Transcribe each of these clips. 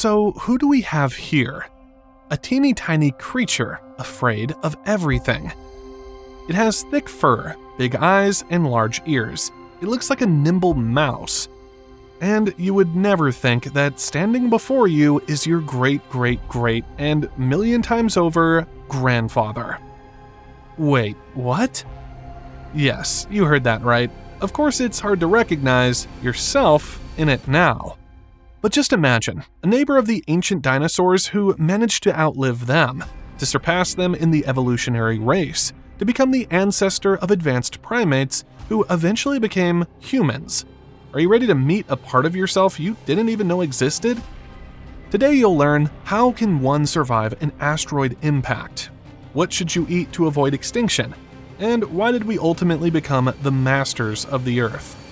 So who do we have here? A teeny tiny creature afraid of everything. It has thick fur, big eyes, and large ears. It looks like a nimble mouse. And you would never think that standing before you is your great and million times over grandfather. Wait, what? Yes, you heard that right. Of course it's hard to recognize yourself in it now. But just imagine, a neighbor of the ancient dinosaurs who managed to outlive them, to surpass them in the evolutionary race, to become the ancestor of advanced primates who eventually became humans. Are you ready to meet a part of yourself you didn't even know existed? Today you'll learn, how can one survive an asteroid impact? What should you eat to avoid extinction? And why did we ultimately become the masters of the Earth?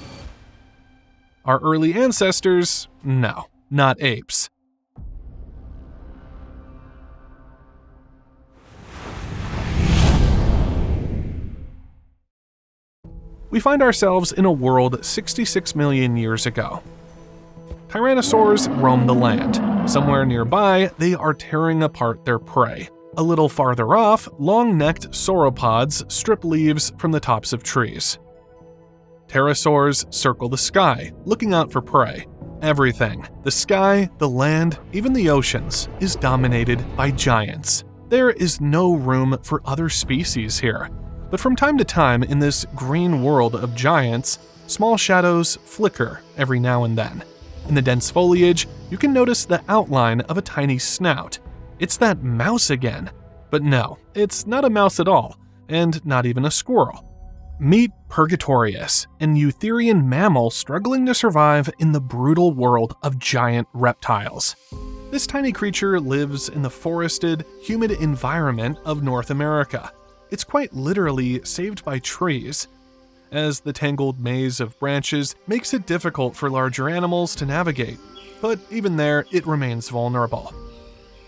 Our early ancestors? No, not apes. We find ourselves in a world 66 million years ago. Tyrannosaurs roam the land. Somewhere nearby, they are tearing apart their prey. A little farther off, long-necked sauropods strip leaves from the tops of trees. Pterosaurs circle the sky, looking out for prey. Everything, the sky, the land, even the oceans, is dominated by giants. There is no room for other species here. But from time to time in this green world of giants, small shadows flicker every now and then. In the dense foliage, you can notice the outline of a tiny snout. It's that mouse again. But no, it's not a mouse at all, and not even a squirrel. Meet Purgatorius, an Eutherian mammal struggling to survive in the brutal world of giant reptiles. This tiny creature lives in the forested, humid environment of North America. It's quite literally saved by trees, as the tangled maze of branches makes it difficult for larger animals to navigate, but even there, it remains vulnerable.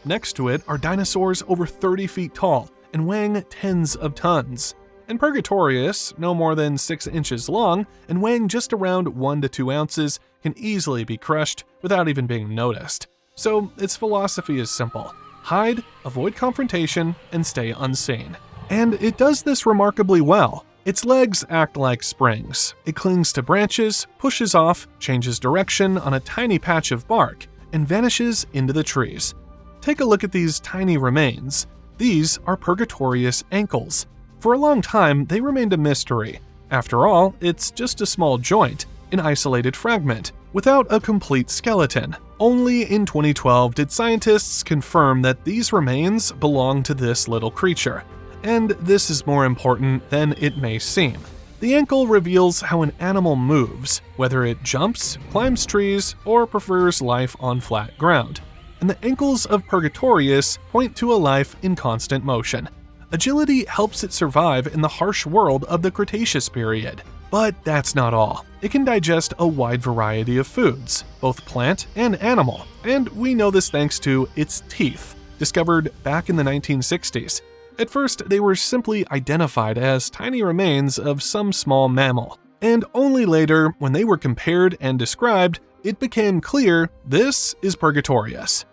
Next to it are dinosaurs over 30 feet tall and weighing tens of tons, and Purgatorius, no more than 6 inches long and weighing just around 1 to 2 ounces, can easily be crushed without even being noticed. So its philosophy is simple: hide, avoid confrontation, and stay unseen. And it does this remarkably well. Its legs act like springs. It clings to branches, pushes off, changes direction on a tiny patch of bark, and vanishes into the trees. Take a look at these tiny remains. These are Purgatorius ankles. For a long time, they remained a mystery. After all, it's just a small joint, an isolated fragment, without a complete skeleton. Only in 2012 did scientists confirm that these remains belong to this little creature. And this is more important than it may seem. The ankle reveals how an animal moves, whether it jumps, climbs trees, or prefers life on flat ground. And the ankles of Purgatorius point to a life in constant motion. Agility helps it survive in the harsh world of the Cretaceous period. But that's not all. It can digest a wide variety of foods, both plant and animal. And we know this thanks to its teeth, discovered back in the 1960s. At first, they were simply identified as tiny remains of some small mammal. And only later, when they were compared and described, it became clear this is Purgatorius.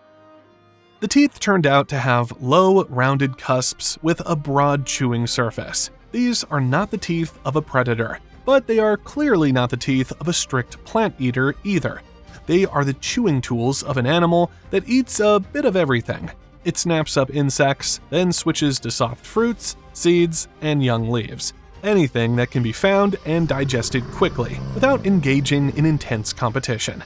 The teeth turned out to have low, rounded cusps with a broad chewing surface. These are not the teeth of a predator, but they are clearly not the teeth of a strict plant eater either. They are the chewing tools of an animal that eats a bit of everything. It snaps up insects, then switches to soft fruits, seeds, and young leaves. Anything that can be found and digested quickly, without engaging in intense competition.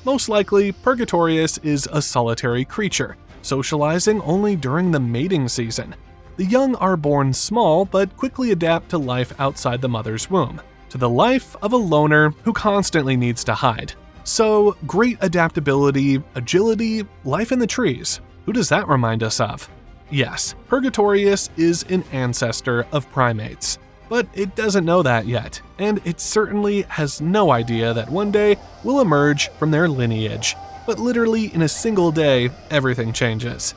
Most likely, Purgatorius is a solitary creature, socializing only during the mating season. The young are born small but quickly adapt to life outside the mother's womb, to the life of a loner who constantly needs to hide. So, great adaptability, agility, life in the trees. Who does that remind us of? Yes, Purgatorius is an ancestor of primates. But it doesn't know that yet, and it certainly has no idea that one day we'll emerge from their lineage. But literally in a single day, everything changes.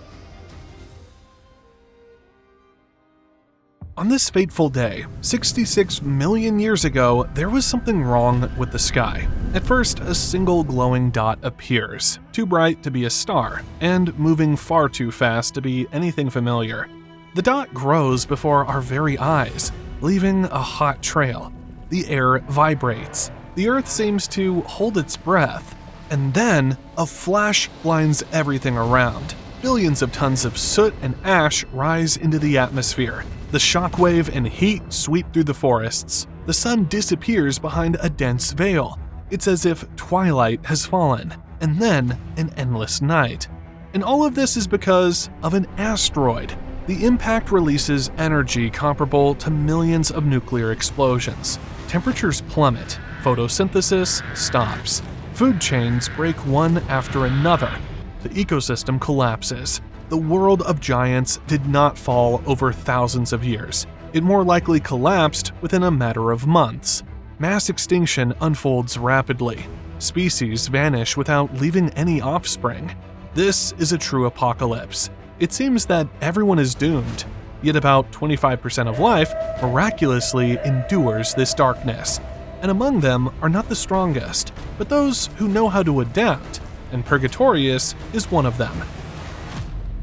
On this fateful day, 66 million years ago, there was something wrong with the sky. At first, a single glowing dot appears, too bright to be a star, and moving far too fast to be anything familiar. The dot grows before our very eyes, leaving a hot trail. The air vibrates. The Earth seems to hold its breath. And then, a flash blinds everything around. Billions of tons of soot and ash rise into the atmosphere. The shockwave and heat sweep through the forests. The sun disappears behind a dense veil. It's as if twilight has fallen, and then an endless night. And all of this is because of an asteroid. The impact releases energy comparable to millions of nuclear explosions. Temperatures plummet, photosynthesis stops. Food chains break one after another. The ecosystem collapses. The world of giants did not fall over thousands of years. It more likely collapsed within a matter of months. Mass extinction unfolds rapidly. Species vanish without leaving any offspring. This is a true apocalypse. It seems that everyone is doomed, yet about 25% of life miraculously endures this darkness. And among them are not the strongest, but those who know how to adapt, and Purgatorius is one of them.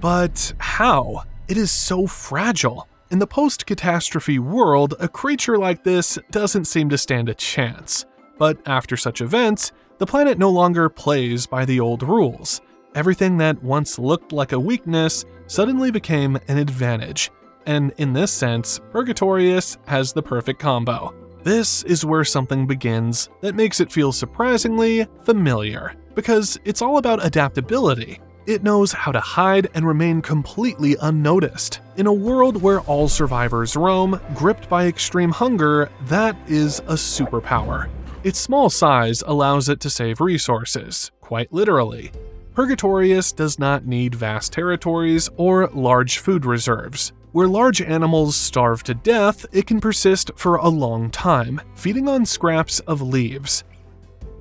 But how? It is so fragile. In the post-catastrophe world, a creature like this doesn't seem to stand a chance. But after such events, the planet no longer plays by the old rules. Everything that once looked like a weakness suddenly became an advantage. And in this sense, Purgatorius has the perfect combo. This is where something begins that makes it feel surprisingly familiar, because it's all about adaptability. It knows how to hide and remain completely unnoticed. In a world where all survivors roam, gripped by extreme hunger, that is a superpower. Its small size allows it to save resources, quite literally. Purgatorius does not need vast territories or large food reserves. Where large animals starve to death, it can persist for a long time, feeding on scraps of leaves.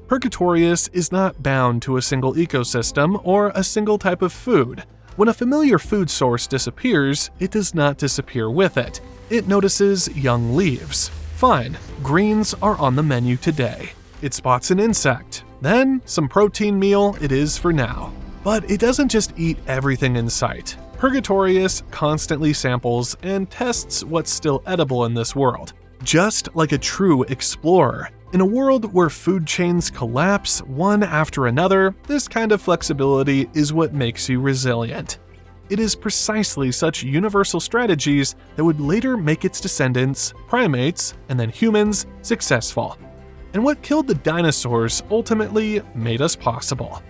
Purgatorius is not bound to a single ecosystem or a single type of food. When a familiar food source disappears, it does not disappear with it. It notices young leaves. Fine, greens are on the menu today. It spots an insect. Then, some protein meal it is for now. But it doesn't just eat everything in sight. Purgatorius constantly samples and tests what's still edible in this world. Just like a true explorer. In a world where food chains collapse one after another, this kind of flexibility is what makes you resilient. It is precisely such universal strategies that would later make its descendants, primates, and then humans, successful. And what killed the dinosaurs ultimately made us possible.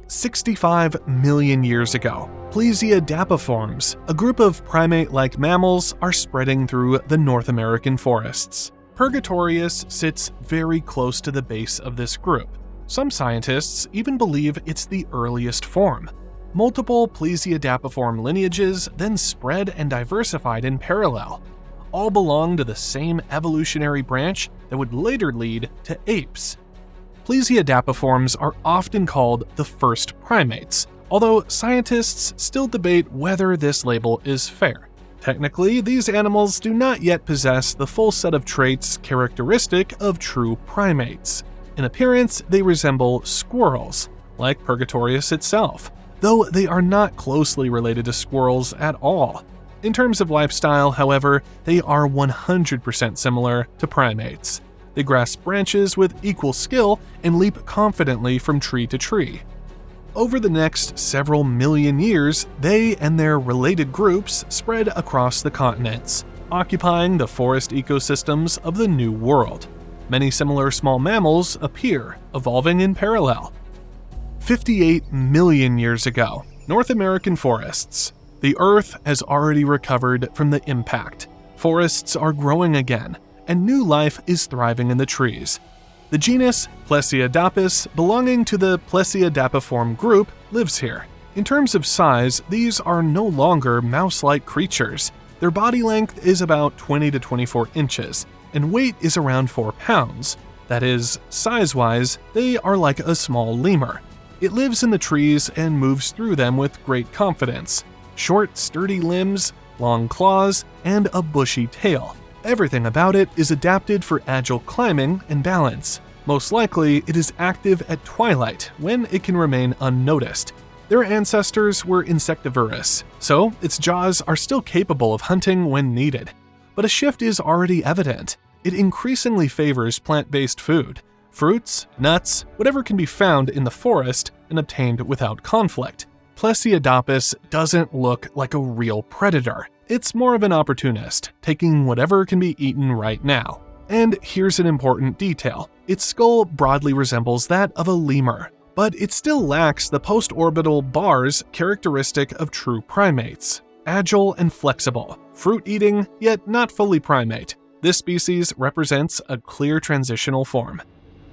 65 million years ago, Plesiadapiforms, a group of primate-like mammals, are spreading through the North American forests. Purgatorius sits very close to the base of this group. Some scientists even believe it's the earliest form. Multiple Plesiadapiform lineages then spread and diversified in parallel. All belong to the same evolutionary branch that would later lead to apes. Plesiadapiforms are often called the first primates, although scientists still debate whether this label is fair. Technically, these animals do not yet possess the full set of traits characteristic of true primates. In appearance, they resemble squirrels, like Purgatorius itself, though they are not closely related to squirrels at all. In terms of lifestyle, however, they are 100% similar to primates. They grasp branches with equal skill and leap confidently from tree to tree. Over the next several million years, they and their related groups spread across the continents, occupying the forest ecosystems of the New World. Many similar small mammals appear, evolving in parallel. 58 million years ago, North American forests. The Earth has already recovered from the impact. Forests are growing again, and new life is thriving in the trees. The genus Plesiadapis, belonging to the Plesiadapiform group, lives here. In terms of size, these are no longer mouse-like creatures. Their body length is about 20 to 24 inches, and weight is around 4 pounds. That is, size-wise, they are like a small lemur. It lives in the trees and moves through them with great confidence. Short, sturdy limbs, long claws, and a bushy tail. Everything about it is adapted for agile climbing and balance. Most likely, it is active at twilight when it can remain unnoticed. Their ancestors were insectivorous, so its jaws are still capable of hunting when needed. But a shift is already evident. It increasingly favors plant-based food. Fruits, nuts, whatever can be found in the forest and obtained without conflict. Plesiadapis doesn't look like a real predator. It's more of an opportunist, taking whatever can be eaten right now. And here's an important detail. Its skull broadly resembles that of a lemur, but it still lacks the post-orbital bars characteristic of true primates. Agile and flexible, fruit-eating, yet not fully primate. This species represents a clear transitional form.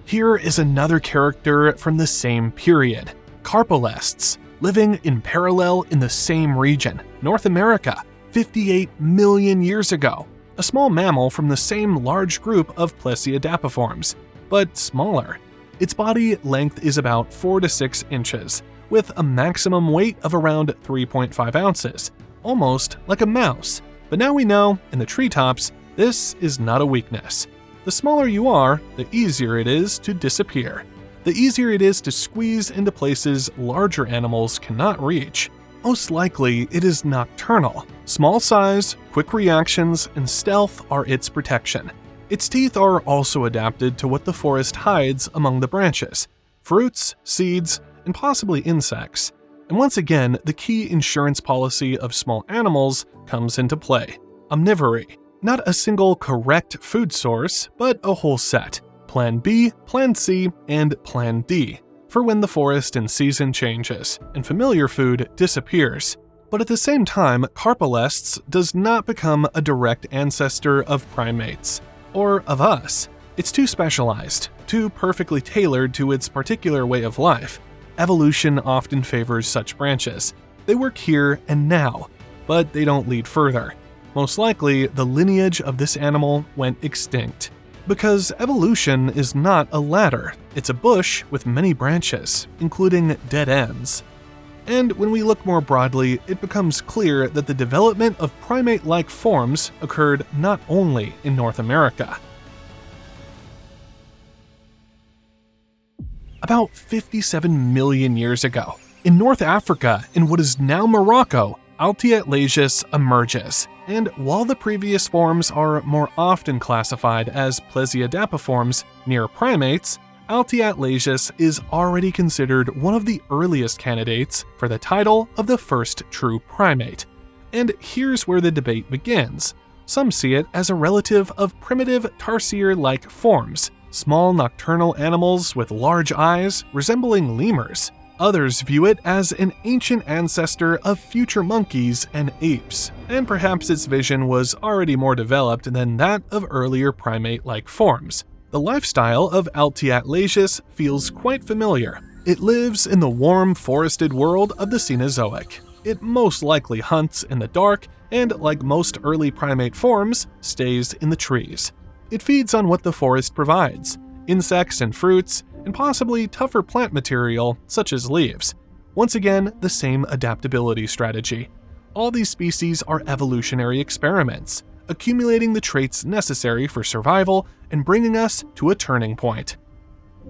Here is another character from the same period, Carpolestes, living in parallel in the same region, North America, 58 million years ago. A small mammal from the same large group of Plesiadapiforms, but smaller. Its body length is about 4 to 6 inches, with a maximum weight of around 3.5 ounces, almost like a mouse. But now we know, in the treetops, this is not a weakness. The smaller you are, the easier it is to disappear. The easier it is to squeeze into places larger animals cannot reach. Most likely, it is nocturnal. Small size, quick reactions, and stealth are its protection. Its teeth are also adapted to what the forest hides among the branches: fruits, seeds, and possibly insects. And once again, the key insurance policy of small animals comes into play: omnivory. Not a single correct food source, but a whole set. Plan B, Plan C, and Plan D, for when the forest and season changes, and familiar food disappears. But at the same time, Carpolestes does not become a direct ancestor of primates, or of us. It's too specialized, too perfectly tailored to its particular way of life. Evolution often favors such branches. They work here and now, but they don't lead further. Most likely, the lineage of this animal went extinct. Because evolution is not a ladder, it's a bush with many branches, including dead ends. And when we look more broadly, it becomes clear that the development of primate-like forms occurred not only in North America. About 57 million years ago, in North Africa, in what is now Morocco, Altiatlasius emerges. And while the previous forms are more often classified as Plesiadapiforms near primates, Altiatlasius is already considered one of the earliest candidates for the title of the first true primate. And here's where the debate begins. Some see it as a relative of primitive tarsier-like forms, small nocturnal animals with large eyes resembling lemurs. Others view it as an ancient ancestor of future monkeys and apes, and perhaps its vision was already more developed than that of earlier primate-like forms. The lifestyle of Altiatlasius feels quite familiar. It lives in the warm, forested world of the Cenozoic. It most likely hunts in the dark and, like most early primate forms, stays in the trees. It feeds on what the forest provides: insects and fruits, and possibly tougher plant material such as leaves. Once again, the same adaptability strategy. All these species are evolutionary experiments, accumulating the traits necessary for survival and bringing us to a turning point.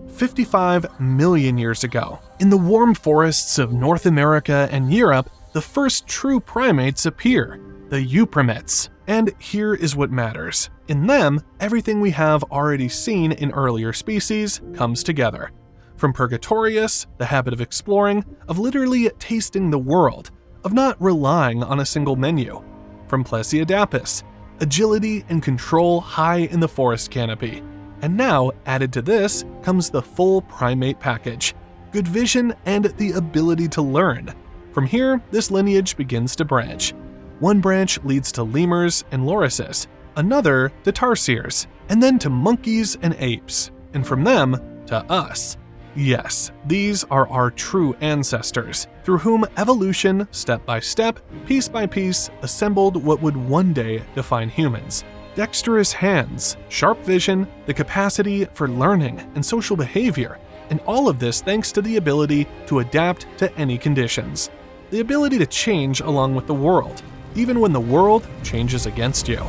55 million years ago, in the warm forests of North America and Europe, the first true primates appear, the euprimates. And here is what matters. In them, everything we have already seen in earlier species comes together. From Purgatorius, the habit of exploring, of literally tasting the world, of not relying on a single menu. From Plesiadapis, agility and control high in the forest canopy. And now, added to this, comes the full primate package: good vision and the ability to learn. From here, this lineage begins to branch. One branch leads to lemurs and lorises, another to tarsiers, and then to monkeys and apes, and from them to us. Yes, these are our true ancestors, through whom evolution, step by step, piece by piece, assembled what would one day define humans. Dexterous hands, sharp vision, the capacity for learning and social behavior, and all of this thanks to the ability to adapt to any conditions. the ability to change along with the world, even when the world changes against you.